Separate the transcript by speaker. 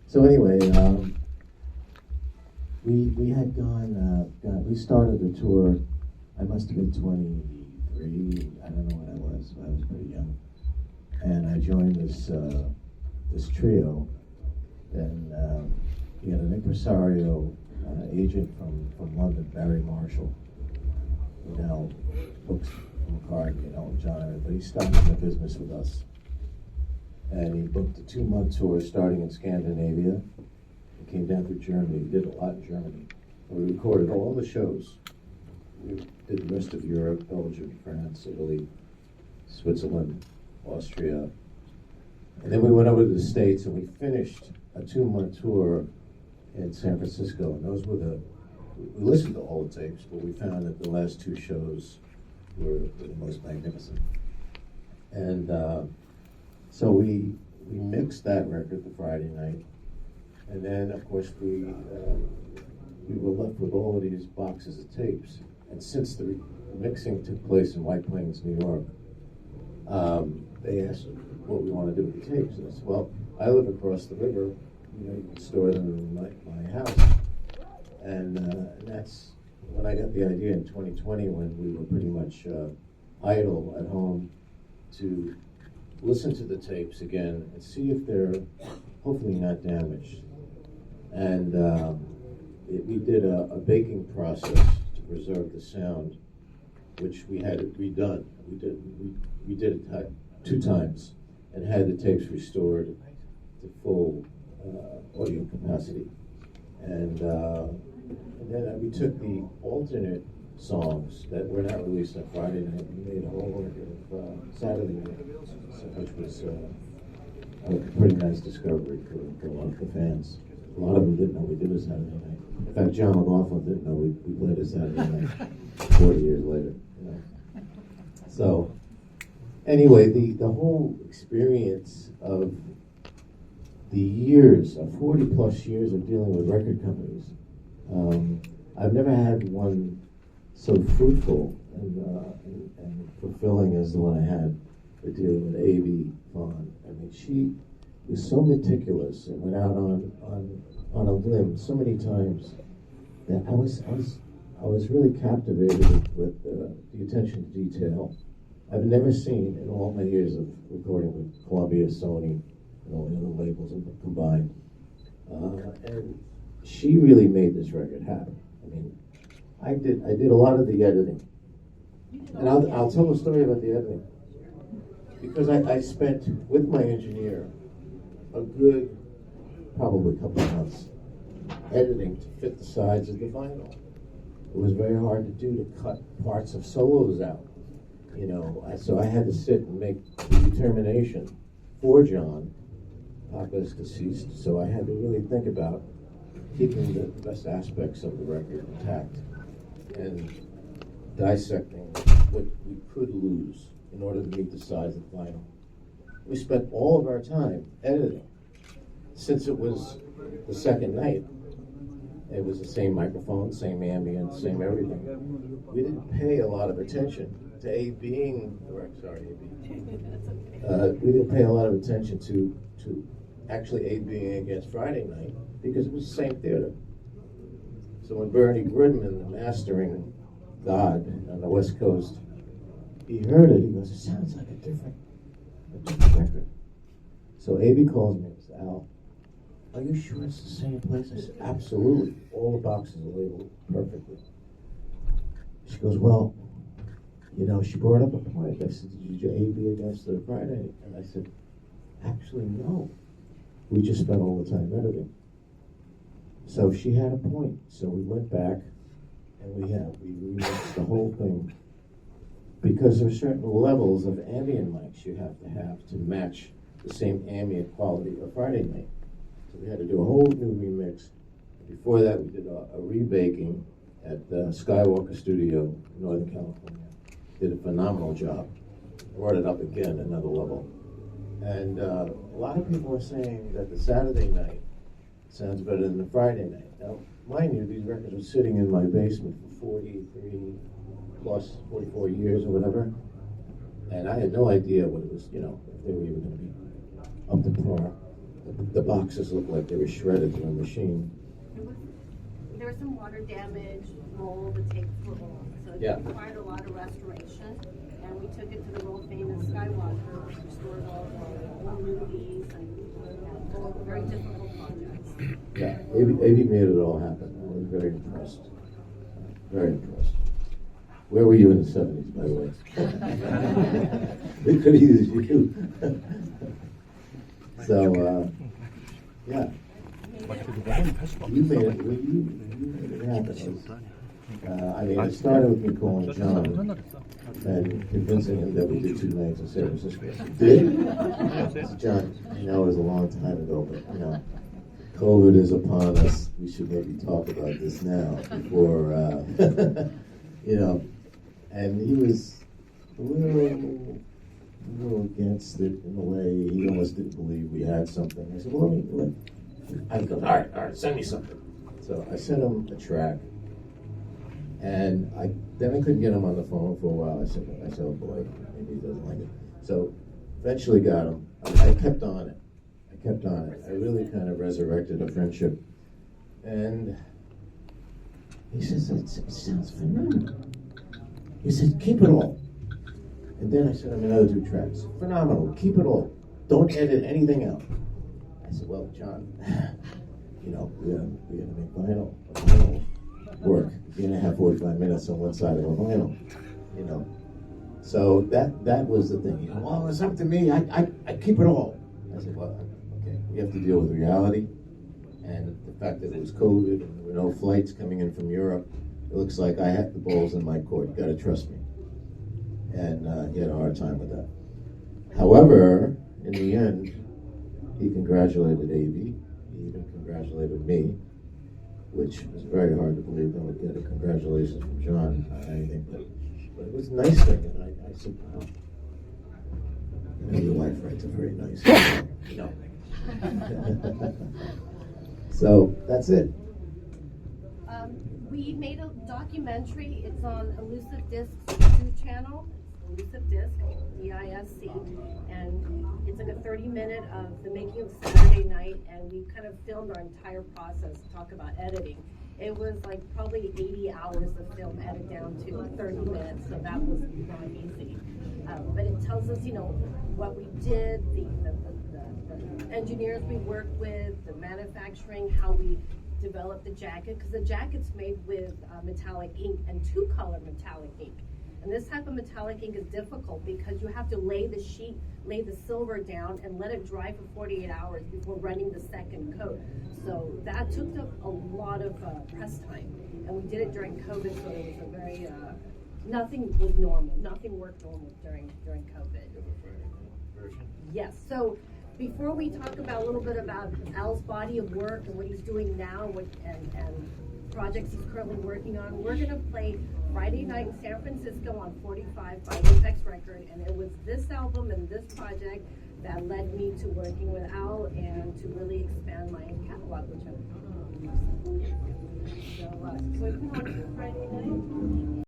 Speaker 1: So anyway, we had we started the tour. I must have been 23. I don't know what I was. I was pretty young, and I joined this trio. And he had an impresario agent from London, Barry Marshall, who now books McCartney and Elton John, but he started in the business with us. And he booked a 2-month tour starting in Scandinavia. He came down through Germany. He did a lot in Germany. And we recorded all the shows. We did the rest of Europe, Belgium, France, Italy, Switzerland, Austria. And then we went over to the States and we finished a 2-month tour in San Francisco. And those were we listened to all the tapes, but we found that the last 2 shows were the most magnificent. And so we mixed that record the Friday night, and then of course we were left with all of these boxes of tapes. And since the mixing took place in White Plains, New York, they asked what we want to do with the tapes. And I said, well, I live across the river. You can store them in my house. And that's when I got the idea in 2020, when we were pretty much idle at home, to listen to the tapes again and see if they're hopefully not damaged. And we did a baking process to preserve the sound, which we had it redone. We did it 2 times and had the tapes restored to full audio capacity. And then we took the alternate songs that were not released on Friday night and made a whole record of Saturday night, which was a pretty nice discovery for a lot of the fans. A lot of them didn't know we did a Saturday night. In fact, John McLaughlin didn't know we played a Saturday night 40 years later. So anyway, the whole experience of the years, of 40 plus years of dealing with record companies, I've never had one so fruitful and fulfilling as the one I had with dealing with A.B. Vaughn. I mean, she was so meticulous and went out on a limb so many times that I was really captivated with the attention to detail. I've never seen in all my years of recording with Columbia, Sony, and all the other labels combined. And she really made this record happen. I mean, I did a lot of the editing. And I'll tell a story about the editing. Because I spent with my engineer a good, probably couple of months editing to fit the sides of the vinyl. It was very hard to do, to cut parts of solos out. So I had to sit and make the determination for John. Papa is deceased, so I had to really think about keeping the best aspects of the record intact and dissecting what we could lose in order to meet the size of the vinyl. We spent all of our time editing. Since it was the second night, it was the same microphone, same ambient, same everything. We didn't pay a lot of attention to A being correct. Sorry, A B. We didn't pay a lot of attention to actually A being against Friday night because it was the same theater. So when Bernie Goodman, the mastering god on the West Coast, he heard it, he goes, it sounds like a different record. So A.B. calls me and says, Al, are you sure it's the same place? I said, absolutely. All the boxes are labeled perfectly. She goes, well, she brought up a point. I said, did you A.B. against the Friday? And I said, actually, no. We just spent all the time editing. So she had a point. So we went back and we remixed the whole thing, because there are certain levels of ambient mics you have to match the same ambient quality of Friday night. So we had to do a whole new remix. Before that, we did a rebaking at the Skywalker Studio in Northern California. Did a phenomenal job. Brought it up again another level. And a lot of people are saying that the Saturday night sounds better than the Friday night. Now, mind you, these records were sitting in my basement for 43 plus 44 years or whatever. And I had no idea what it was, if they were even going to be up to par. the boxes looked like they were shredded in a machine.
Speaker 2: There was some water damage, mold, the tapes were old, so it
Speaker 1: Yeah.
Speaker 2: required a lot of restoration. And we took it to the world famous Skywalker, which restored all the old movies and very difficult projects.
Speaker 1: Yeah, Avi made it all happen. I was very impressed. Very impressed. Where were you in the 70s, by the way? We could have used you. So, yeah. You made it. You made it happen. I mean, it started with me calling John and convincing him that we did 2 nights in San Francisco. Did? John, I know it was a long time ago, but COVID is upon us. We should maybe talk about this now before, And he was a little against it in a way. He almost didn't believe we had something. I said, well, I go, all right, send me something. So I sent him a track. And then I couldn't get him on the phone for a while. I said, oh boy, maybe he doesn't like it. So eventually got him. I kept on it. I really kind of resurrected a friendship. And he says, it sounds phenomenal. He said, keep it all. And then I sent him another 2 tracks. Phenomenal, keep it all. Don't edit anything out. I said, well, John, we gotta make vinyl work. You're gonna have 45 minutes on one side of a vinyl, So that was the thing. Well, it's up to me. I keep it all. I said, well, okay, we have to deal with reality, and the fact that it was COVID and there were no flights coming in from Europe. It looks like I had the balls in my court. You got to trust me. And he had a hard time with that. However, in the end, he congratulated A.B. He even congratulated me, which was very hard to believe I would get a congratulations from John on anything. But it was nice thing, and I said, wow. Your wife writes a very nice So that's it.
Speaker 2: We made a documentary. It's on Elusive Disc's YouTube channel. Elusive Disc, D-I-S-C, and it's like a 30-minute of the making of Saturday Night, and we kind of filmed our entire process, talk about editing. It was like probably 80 hours of film edited down to 30 minutes, so that was not easy. But it tells us, what we did, the engineers we worked with, the manufacturing, how we developed the jacket, because the jacket's made with metallic ink and 2-color metallic ink. And this type of metallic ink is difficult because you have to lay the silver down and let it dry for 48 hours before running the second coat. So that took up a lot of press time. And we did it during COVID, so it was a very, nothing was normal. Nothing worked normal during COVID. Yes, so before we talk about a little bit about Al's body of work and what he's doing now and projects he's currently working on, we're going to play Friday Night in San Francisco on 45 by Apex Record, and it was this album and this project that led me to working with Al and to really expand my catalog, which I'm so we can on Friday night.